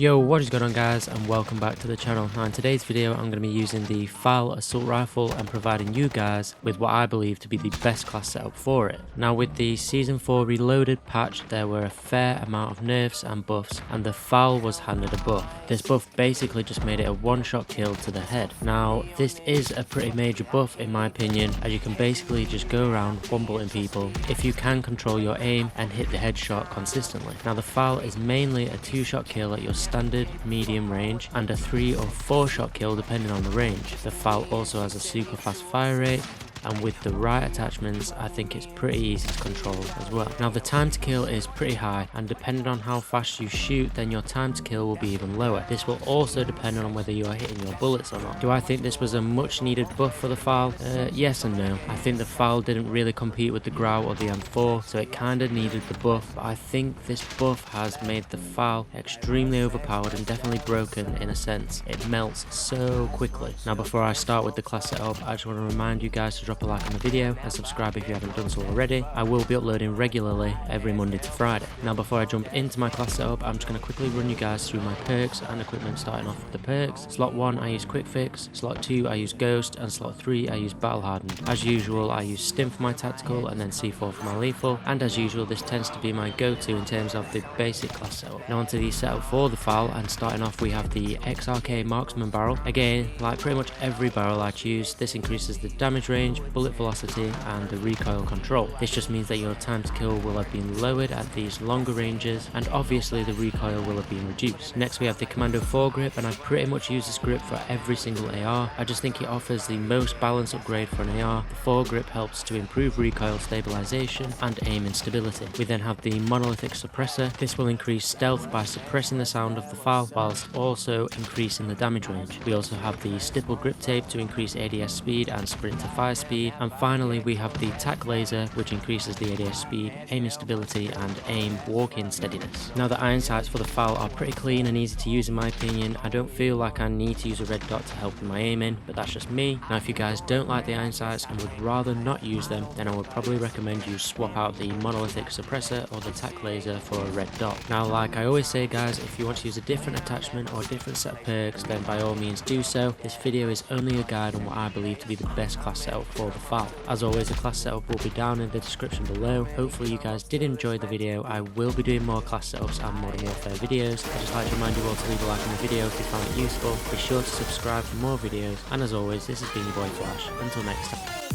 Yo, what is going on guys, and welcome back to the channel. Now in today's video I'm going to be using the FAL assault rifle and providing you guys with what I believe to be the best class setup for it. Now with the season 4 reloaded patch there were a fair amount of nerfs and buffs, and the FAL was handed a buff. This buff basically just made it a one-shot kill to the head. Now this is a pretty major buff in my opinion, as you can basically just go around one-butting people if you can control your aim and hit the headshot consistently. Now the FAL is mainly a 2-shot kill at your standard medium range and a 3 or 4 shot kill depending on the range. The FAL also has a super fast fire rate, and with the right attachments I think it's pretty easy to control as well. Now the time to kill is pretty high, and depending on how fast you shoot then your time to kill will be even lower. This will also depend on whether you are hitting your bullets or not. Do I think this was a much needed buff for the FAL? Yes and no. I think the FAL didn't really compete with the Grau or the M4, so it kinda needed the buff, but I think this buff has made the FAL extremely overpowered and definitely broken in a sense. It melts so quickly. Now before I start with the class setup, I just want to remind you guys to drop a like on the video and subscribe if you haven't done so already. I will be uploading regularly every Monday to Friday. Now before I jump into my class setup, I'm just going to quickly run you guys through my perks and equipment, starting off with the perks. Slot 1 I use Quick Fix, slot 2 I use Ghost, and slot 3 I use Battle Hardened. As usual I use Stim for my tactical and then C4 for my lethal, and as usual this tends to be my go-to in terms of the basic class setup. Now onto the setup for the FAL, and starting off we have the XRK Marksman barrel. Again, like pretty much every barrel I choose, this increases the damage range, bullet velocity and the recoil control. This just means that your time to kill will have been lowered at these longer ranges, and obviously the recoil will have been reduced. Next we have the Commando Foregrip, and I pretty much use this grip for every single AR. I just think it offers the most balanced upgrade for an AR. The Foregrip helps to improve recoil stabilization and aim and stability. We then have the Monolithic Suppressor. This will increase stealth by suppressing the sound of the FAL whilst also increasing the damage range. We also have the Stippled grip tape to increase ADS speed and sprint to fire speed, and finally we have the tac laser, which increases the ADS speed, aiming stability and aim walk-in steadiness. Now the iron sights for the FAL are pretty clean and easy to use in my opinion. I don't feel like I need to use a red dot to help with my aiming, but that's just me. Now if you guys don't like the iron sights and would rather not use them, then I would probably recommend you swap out the Monolithic Suppressor or the tac laser for a red dot. Now like I always say guys, if you want to use a different attachment or a different set of perks, then by all means do so. This video is only a guide on what I believe to be the best class setup for the FAL. As always, the class setup will be down in the description below. Hopefully you guys did enjoy the video. I will be doing more class setups and Modern Warfare videos. I'd just like to remind you all to leave a like on the video if you found it useful. Be sure to subscribe for more videos, and as always, this has been your boy Flaash. Until next time.